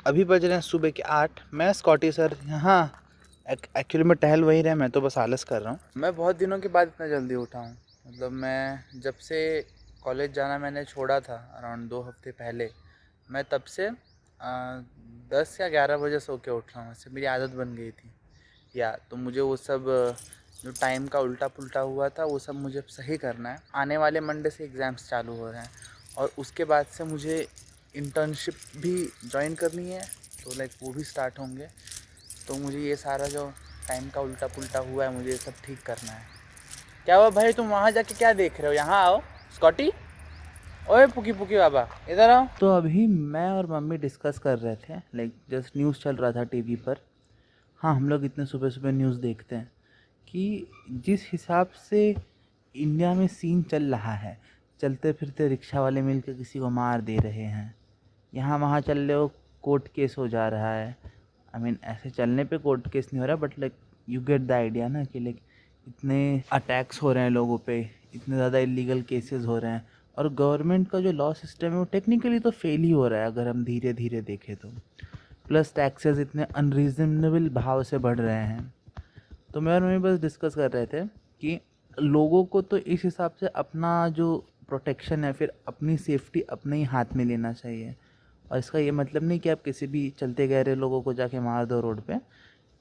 अभी बज रहे हैं सुबह के 8। मैं स्कॉटी सर यहाँ एक्चुअली मैं टहल वही रहा, मैं तो बस आलस कर रहा हूँ। मैं बहुत दिनों के बाद इतना जल्दी उठा हूँ। मतलब मैं जब से कॉलेज जाना मैंने छोड़ा था अराउंड 2 हफ्ते पहले, मैं तब से 10 या 11 बजे सो के उठ रहा हूँ। इससे मेरी आदत बन गई थी या तो मुझे वो सब जो टाइम का उल्टा पुल्टा हुआ था वो सब मुझे सही करना है। आने वाले मंडे से एग्ज़ाम्स चालू हो रहे हैं और उसके बाद से मुझे इंटर्नशिप भी ज्वाइन करनी है, तो लाइक वो भी स्टार्ट होंगे। तो मुझे ये सारा जो टाइम का उल्टा पुल्टा हुआ है मुझे ये सब ठीक करना है। क्या हुआ भाई, तुम वहाँ जाके क्या देख रहे हो? यहाँ आओ स्कॉटी। ओए पुकी पुकी बाबा इधर आओ। तो अभी मैं और मम्मी डिस्कस कर रहे थे, लाइक जस्ट न्यूज़ चल रहा था टीवी पर। हाँ, हम लोग इतने सुबह सुबह न्यूज़ देखते हैं कि जिस हिसाब से इंडिया में सीन चल रहा है, चलते फिरते रिक्शा वाले मिल के किसी को मार दे रहे हैं, यहाँ वहाँ चल रहे हो कोर्ट केस हो जा रहा है। आई मीन ऐसे चलने पे कोर्ट केस नहीं हो रहा, but like you get the idea ना कि लाइक इतने अटैक्स हो रहे हैं लोगों पे, इतने ज़्यादा इलीगल केसेस हो रहे हैं और गवर्नमेंट का जो लॉ सिस्टम है वो टेक्निकली तो फेल ही हो रहा है अगर हम धीरे धीरे देखें तो। प्लस टैक्सेस इतने अनरीजनेबल भाव से बढ़ रहे हैं। तो मैं और मम्मी बस डिस्कस कर रहे थे कि लोगों को तो इस हिसाब से अपना जो प्रोटेक्शन है, फिर अपनी सेफ्टी अपने ही हाथ में लेना चाहिए। और इसका ये मतलब नहीं कि आप किसी भी चलते गए रहे लोगों को जाके मार दो रोड पे,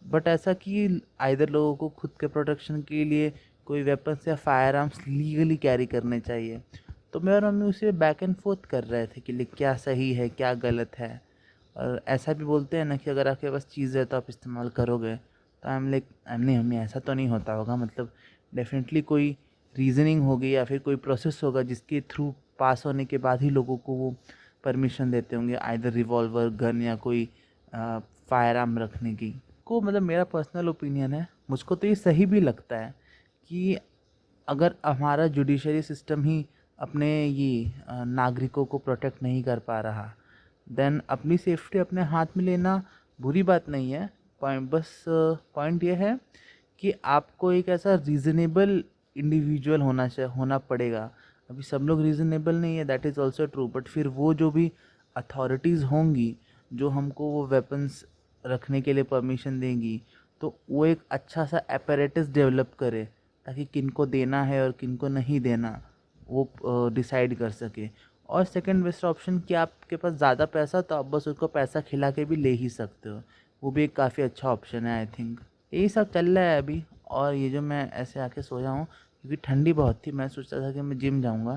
बट ऐसा कि आइदर लोगों को खुद के प्रोटेक्शन के लिए कोई वेपन्स या फायर आर्म्स लीगली कैरी करने चाहिए। तो मैं और मम्मी उसे बैक एंड फोर्थ कर रहे थे कि क्या सही है क्या गलत है। और ऐसा भी बोलते हैं ना कि अगर आपके पास चीज़ है तो आप इस्तेमाल करोगे। तो आई एम लाइक नहीं मम्मी ऐसा तो नहीं होता होगा, मतलब डेफिनेटली कोई रीज़निंग होगी या फिर कोई प्रोसेस होगा जिसके थ्रू पास होने के बाद ही लोगों को वो परमिशन देते होंगे, आइदर रिवॉल्वर गन या कोई फायर आर्म रखने की। को मतलब मेरा पर्सनल ओपिनियन है, मुझको तो ये सही भी लगता है कि अगर हमारा जुडिशरी सिस्टम ही अपने ये नागरिकों को प्रोटेक्ट नहीं कर पा रहा, देन अपनी सेफ्टी अपने हाथ में लेना बुरी बात नहीं है। पॉइंट ये है कि आपको एक ऐसा रीज़नेबल इंडिविजुअल होना पड़ेगा। अभी सब लोग रीज़नेबल नहीं है, that is also true, but फिर वो जो भी अथॉरिटीज़ होंगी जो हमको वो वेपन्स रखने के लिए परमिशन देंगी, तो वो एक अच्छा सा apparatus डेवलप करे ताकि किनको देना है और किनको नहीं देना वो डिसाइड कर सके। और सेकंड बेस्ट ऑप्शन कि आपके पास ज़्यादा पैसा तो आप बस उसको पैसा खिला के भी ले ही सकते हो, वो भी एक काफ़ी अच्छा ऑप्शन है आई थिंक। यही सब चल रहा है अभी। और ये जो मैं ऐसे आके सोया हूँ क्योंकि ठंडी बहुत थी, मैं सोचता था कि मैं जिम जाऊँगा,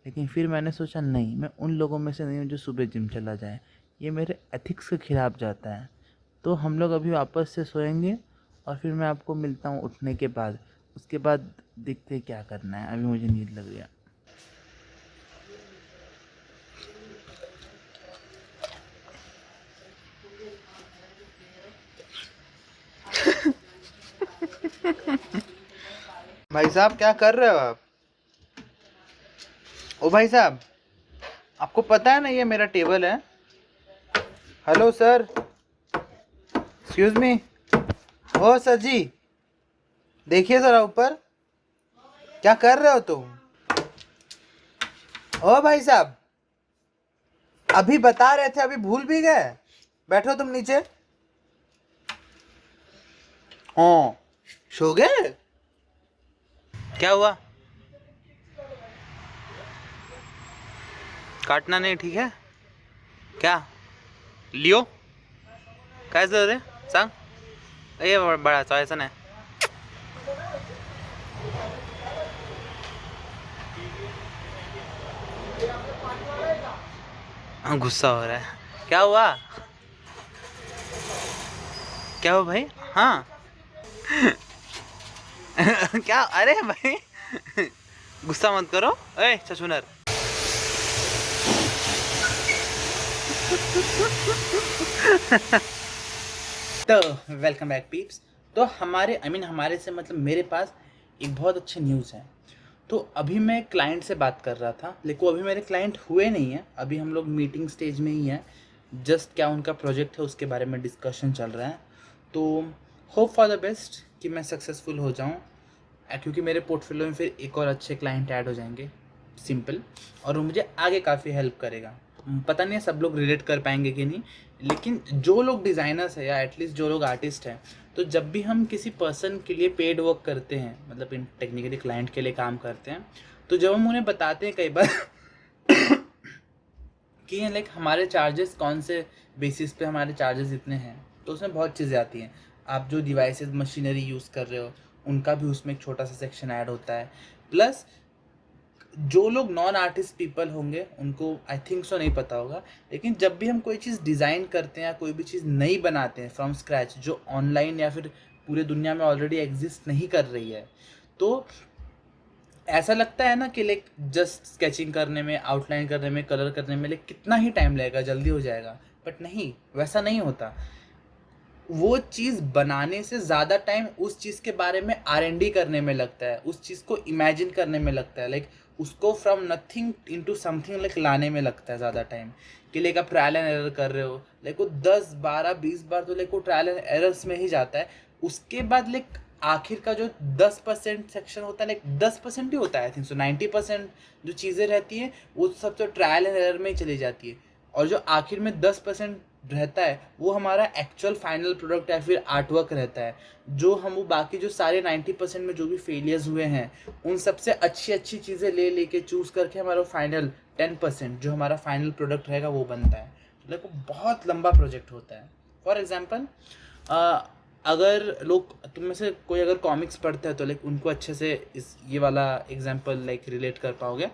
लेकिन फिर मैंने सोचा नहीं, मैं उन लोगों में से नहीं हूँ जो सुबह जिम चला जाए, ये मेरे एथिक्स के खिलाफ़ जाता है। तो हम लोग अभी वापस से सोएंगे और फिर मैं आपको मिलता हूँ उठने के बाद। उसके बाद देखते हैं क्या करना है, अभी मुझे नींद लग रही है। भाई साहब क्या कर रहे हो आप? ओ भाई साहब, आपको पता है ना ये मेरा टेबल है? Hello sir, excuse me. ओ सर जी, देखिए ज़रा ऊपर, क्या कर रहे हो तुम? ओ भाई साहब, अभी बता रहे थे, अभी भूल भी गए? बैठो तुम नीचे। हाँ, सो गए? क्या हुआ? काटना नहीं, ठीक है? क्या लियो काय झालं रे, सांग. ए बाळा चालायचं नाही. हाँ, गुस्सा हो रहा है, क्या हुआ? क्या हुआ भाई? हाँ क्या? अरे भाई गुस्सा मत करो, ए छछूनर। तो वेलकम बैक पीप्स। तो हमारे से मतलब मेरे पास एक बहुत अच्छी न्यूज़ है। तो अभी मैं क्लाइंट से बात कर रहा था, लेकिन वो अभी मेरे क्लाइंट हुए नहीं हैं, अभी हम लोग मीटिंग स्टेज में ही हैं। जस्ट क्या उनका प्रोजेक्ट है उसके बारे में डिस्कशन चल रहा है। तो होप फॉर द बेस्ट कि मैं सक्सेसफुल हो जाऊँ, क्योंकि मेरे पोर्टफोलियो में फिर एक और अच्छे क्लाइंट ऐड हो जाएंगे, सिंपल। और वो मुझे आगे काफ़ी हेल्प करेगा। पता नहीं है सब लोग रिलेट कर पाएंगे कि नहीं, लेकिन जो लोग डिज़ाइनर्स है या एटलीस्ट जो लोग आर्टिस्ट हैं, तो जब भी हम किसी पर्सन के लिए पेड वर्क करते हैं, मतलब इन टेक्निकली क्लाइंट के लिए काम करते हैं, तो जब हम उन्हें बताते हैं कई बार कि लाइक हमारे चार्जेस कौन से बेसिस पे हमारे चार्जेस इतने हैं, तो उसमें बहुत चीज़ें आती हैं। आप जो डिवाइसेस मशीनरी यूज़ कर रहे हो उनका भी उसमें एक छोटा सा सेक्शन ऐड होता है। प्लस जो लोग नॉन आर्टिस्ट पीपल होंगे उनको आई थिंक सो नहीं पता होगा, लेकिन जब भी हम कोई चीज़ डिज़ाइन करते हैं या कोई भी चीज़ नई बनाते हैं फ्रॉम स्क्रैच, जो ऑनलाइन या फिर पूरे दुनिया में ऑलरेडी एग्जिस्ट नहीं कर रही है, तो ऐसा लगता है ना कि लाइक जस्ट स्केचिंग करने में, आउटलाइन करने में, कलर करने में लाइक कितना ही टाइम लगेगा, जल्दी हो जाएगा। बट नहीं, वैसा नहीं होता। वो चीज़ बनाने से ज़्यादा टाइम उस चीज़ के बारे में R&D करने में लगता है, उस चीज़ को इमेजिन करने में लगता है, लाइक उसको from nothing into something like लाने में लगता है ज़्यादा टाइम। कि लाइक आप ट्रायल एंड एरर कर रहे हो, लाइक वो 10 12 20 बार तो लाइक वो ट्रायल एंड एरर्स में ही जाता है। उसके बाद लाइक आखिर का जो 10% सेक्शन होता है, लाइक 10% ही होता है आई थिंक सो, 90% जो चीज़ें रहती हैं वो सब तो ट्रायल एंड एरर में ही चली जाती है, और जो आखिर में 10% रहता है वो हमारा एक्चुअल फाइनल प्रोडक्ट या फिर आर्ट वर्क रहता है, जो हम वो बाकी जो सारे 90% में जो भी फेलियर्स हुए हैं उन सबसे अच्छी अच्छी चीज़ें ले लेके चूज़ करके हमारा फाइनल 10% जो हमारा फाइनल प्रोडक्ट रहेगा वो बनता है। तो लाइक वो बहुत लंबा प्रोजेक्ट होता है। फॉर एग्जाम्पल, अगर लोग तुम में से कोई अगर कॉमिक्स पढ़ता है तो लाइक उनको अच्छे से इस ये वाला एग्जाम्पल लाइक रिलेट कर पाओगे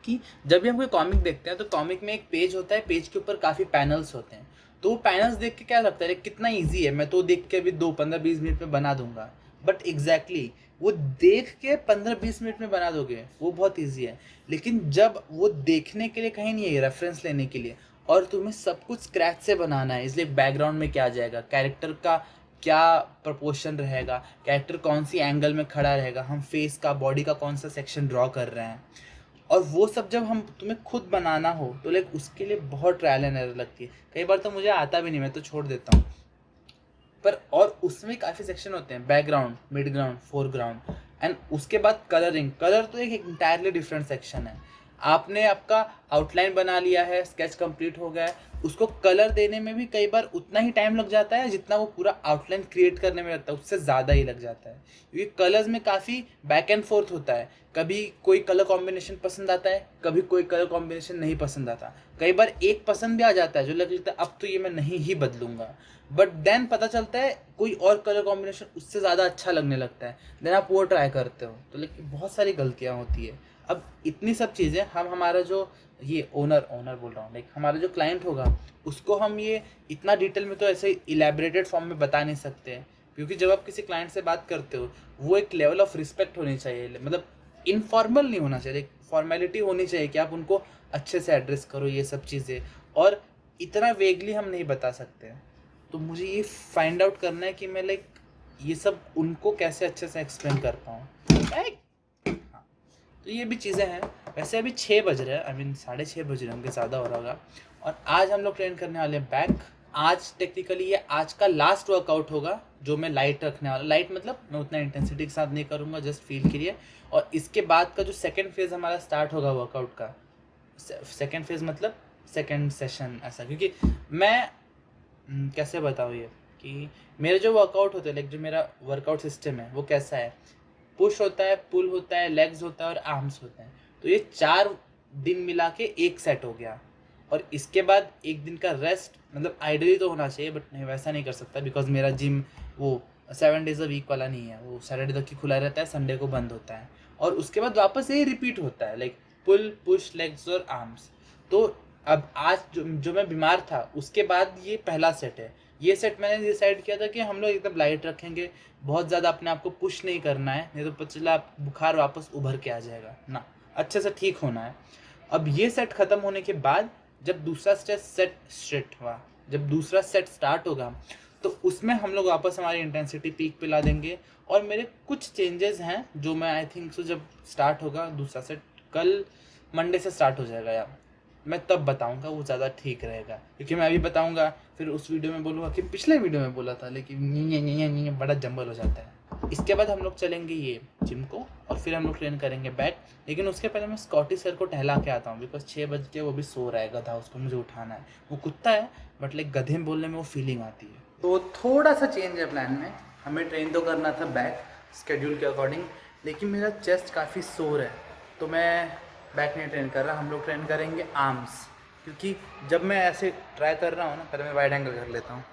कि जब भी हम कोई कॉमिक देखते हैं तो कॉमिक में एक पेज होता है, पेज के ऊपर काफ़ी पैनल्स होते हैं, तो वो पैनल्स देख के क्या लगता है कितना इजी है, मैं तो देख के अभी 2 15 20 मिनट में बना दूंगा। बट एग्जैक्टली वो देख के 15 20 मिनट में बना दोगे, वो बहुत ईजी है। लेकिन जब वो देखने के लिए कहीं नहीं है, रेफरेंस लेने के लिए, और तुम्हें सब कुछ स्क्रैच से बनाना है, इसलिए बैकग्राउंड में क्या जाएगा, कैरेक्टर का क्या प्रपोर्शन रहेगा, कैरेक्टर कौन सी एंगल में खड़ा रहेगा, हम फेस का, बॉडी का कौन सा सेक्शन ड्रॉ कर रहे हैं, और वो सब जब हम तुम्हें खुद बनाना हो तो लाइक उसके लिए बहुत ट्रायल एंड एरर लगती है। कई बार तो मुझे आता भी नहीं, मैं तो छोड़ देता हूँ। पर और उसमें काफ़ी सेक्शन होते हैं, background, mid ground, foreground, and उसके बाद कलरिंग। कलर तो एक इंटायरली डिफरेंट सेक्शन है। आपने आपका आउटलाइन बना लिया है, स्केच कंप्लीट हो गया है, उसको कलर देने में भी कई बार उतना ही टाइम लग जाता है जितना वो पूरा आउटलाइन क्रिएट करने में लगता है, उससे ज़्यादा ही लग जाता है, क्योंकि कलर्स में काफ़ी बैक एंड फोर्थ होता है। कभी कोई कलर कॉम्बिनेशन पसंद आता है, कभी कोई कलर कॉम्बिनेशन नहीं पसंद आता, कई बार एक पसंद भी आ जाता है जो लगता है अब तो ये मैं नहीं ही बदलूंगा, बट देन पता चलता है कोई और कलर कॉम्बिनेशन उससे ज़्यादा अच्छा लगने लगता है, देन आप वो ट्राई करते हो। तो लेकिन बहुत सारी गलतियाँ होती है। अब इतनी सब चीज़ें हम हमारा जो ये ओनर बोल रहा हूँ, लाइक हमारा जो क्लाइंट होगा उसको हम ये इतना डिटेल में तो ऐसे इलेबरेटेड फॉर्म में बता नहीं सकते हैं, क्योंकि जब आप किसी क्लाइंट से बात करते हो वो एक लेवल ऑफ रिस्पेक्ट होनी चाहिए, मतलब इनफॉर्मल नहीं होना चाहिए, एक फॉर्मेलिटी होनी चाहिए कि आप उनको अच्छे से एड्रेस करो ये सब चीज़ें, और इतना वेगली हम नहीं बता सकते हैं। तो मुझे ये फाइंड आउट करना है कि मैं लाइक ये सब उनको कैसे अच्छे से एक्सप्लेन कर पाऊँ। हाँ, तो ये भी चीज़ें हैं। वैसे अभी 6 बज रहे हैं, आई मीन 6:30 बज रहे होंगे, ज़्यादा हो रहा होगा, और आज हम लोग ट्रेन करने वाले हैं बैक। आज टेक्निकली ये आज का लास्ट वर्कआउट होगा जो मैं लाइट रखने वाला, लाइट मतलब मैं उतना इंटेंसिटी के साथ नहीं करूँगा, जस्ट फील के लिए। और इसके बाद का जो सेकेंड फेज़ हमारा स्टार्ट होगा वर्कआउट का, सेकेंड फेज़ मतलब सेकेंड सेशन ऐसा, क्योंकि मैं कैसे बताऊँ ये कि मेरे जो वर्कआउट होते हैं, लाइक जो मेरा वर्कआउट सिस्टम है वो कैसा है, पुश होता है, पुल होता है, लेग्स होता है और आर्म्स होते हैं। तो ये 4 दिन मिला के एक सेट हो गया, और इसके बाद एक दिन का रेस्ट, मतलब आइडियली तो होना चाहिए बट नहीं, वैसा नहीं कर सकता बिकॉज मेरा जिम वो 7 डेज अ वीक वाला नहीं है, वो सैटरडे तक ही खुला रहता है, संडे को बंद होता है, और उसके बाद वापस यही रिपीट होता है, लाइक पुल, पुश, लेग्स और आर्म्स। तो अब आज जो मैं बीमार था उसके बाद ये पहला सेट है। ये सेट मैंने डिसाइड किया था कि हम लोग एकदम लाइट रखेंगे, बहुत ज़्यादा अपने आप को पुश नहीं करना है, नहीं तो पता चला बुखार वापस उभर के आ जाएगा ना, अच्छे से ठीक होना है। अब ये सेट ख़त्म होने के बाद जब दूसरा जब दूसरा सेट स्टार्ट होगा तो उसमें हम लोग वापस हमारी इंटेंसिटी पीक पे ला देंगे। और मेरे कुछ चेंजेस हैं जो मैं आई थिंक सो जब स्टार्ट होगा दूसरा सेट, कल मंडे से स्टार्ट हो जाएगा यार, मैं तब बताऊंगा, वो ज़्यादा ठीक रहेगा, क्योंकि मैं अभी बताऊंगा फिर उस वीडियो में बोलूँगा कि पिछले वीडियो में बोला था, लेकिन नहीं बड़ा जंबल हो जाता है। इसके बाद हम लोग चलेंगे ये जिम को और फिर हम लोग ट्रेन करेंगे बैक। लेकिन उसके पहले मैं स्कॉटी सर को टहला के आता हूँ, बिकॉज 6 बज के वो भी सो रहा है गधा, उसको मुझे उठाना है। वो कुत्ता है बट लाइक गधे में बोलने में वो फीलिंग आती है। तो थोड़ा सा चेंज है प्लान में। हमें ट्रेन तो करना था बैक स्केड्यूल के अकॉर्डिंग, लेकिन मेरा चेस्ट काफ़ी सोर है तो मैं बैक नहीं ट्रेन कर रहा। हम लोग ट्रेन करेंगे आर्म्स, क्योंकि जब मैं ऐसे ट्राई कर रहा हूँ ना, पहले मैं वाइड एंगल कर लेता हूँ।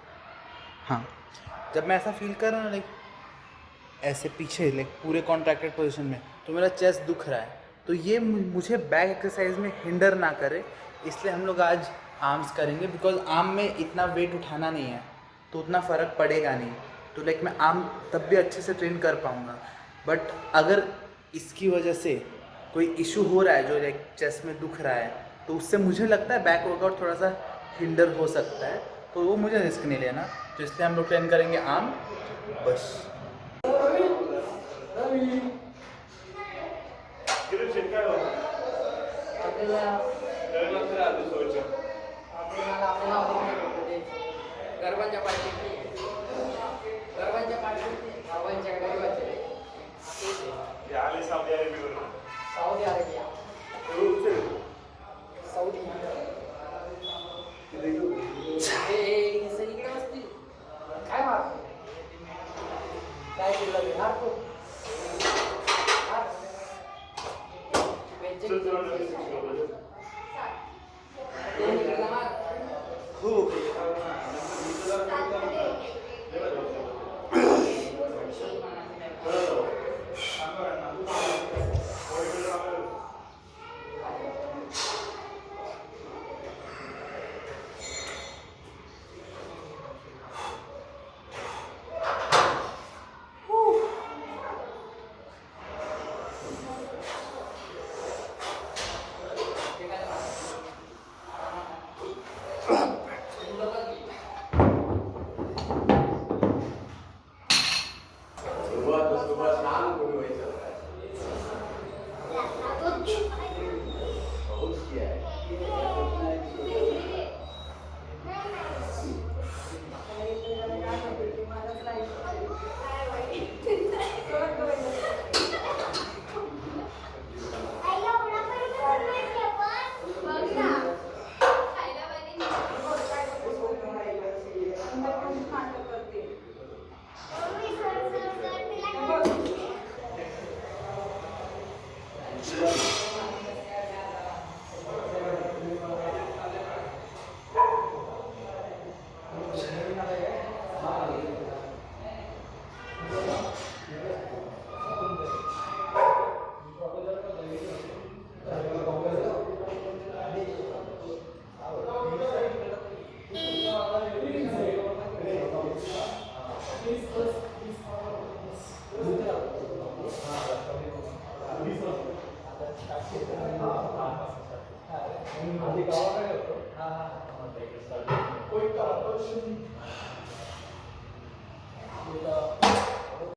हाँ, जब मैं ऐसा फील कर रहा हूँ लाइक ऐसे पीछे लाइक पूरे कॉन्ट्रैक्टेड पोजीशन में, तो मेरा चेस्ट दुख रहा है। तो ये मुझे बैक एक्सरसाइज में हिंडर ना करे, इसलिए हम लोग आज आर्म्स करेंगे। बिकॉज आर्म में इतना वेट उठाना नहीं है तो उतना फ़र्क पड़ेगा नहीं। तो लाइक मैं आर्म तब भी अच्छे से ट्रेन कर पाऊँगा। बट अगर इसकी वजह से कोई इशू हो रहा है जो लाइक चेस्ट में दुख रहा है, तो उससे मुझे लगता है बैक वर्कआउट थोड़ा सा हिंडर हो सकता है। तो वो मुझे रिस्क नहीं लेना, तो इसलिए हम लोग ट्रेन करेंगे आर्म बस।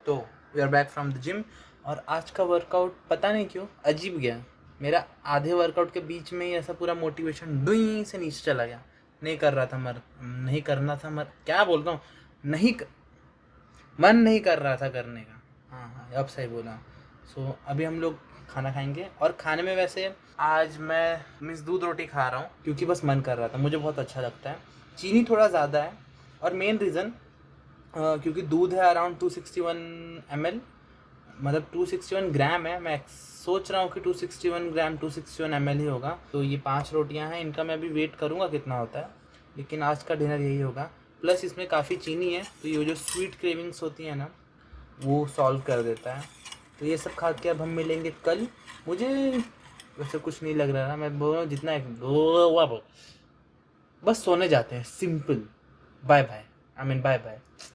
तो we are back from the gym. और आज का वर्कआउट पता नहीं क्यों अजीब गया मेरा। आधे वर्कआउट के बीच में ही ऐसा पूरा मोटिवेशन डुई से नीचे चला गया। नहीं कर रहा था नहीं करना था क्या बोलता हूँ, मन नहीं कर रहा था करने का। हाँ, अब सही बोला। सो अभी हम लोग खाना खाएंगे, और खाने में वैसे आज मैं दूध रोटी खा रहा हूँ क्योंकि बस मन कर रहा था, मुझे बहुत अच्छा लगता है। चीनी थोड़ा ज़्यादा है, और मेन रीज़न क्योंकि दूध है अराउंड 261 ml, मतलब 261 ग्राम है। मैं सोच रहा हूँ कि 261 ग्राम 261 ml ही होगा। तो ये 5 रोटियाँ हैं, इनका मैं अभी वेट करूँगा कितना होता है, लेकिन आज का डिनर यही होगा। प्लस इसमें काफ़ी चीनी है, तो ये जो स्वीट क्रेविंग्स होती हैं ना, वो सॉल्व कर देता है। तो ये सब खा के अब हम मिलेंगे कल। मुझे वैसे कुछ नहीं लग रहा ना, मैं बोल रहा हूँ जितना बस सोने जाते हैं, simple. Bye bye, bye bye.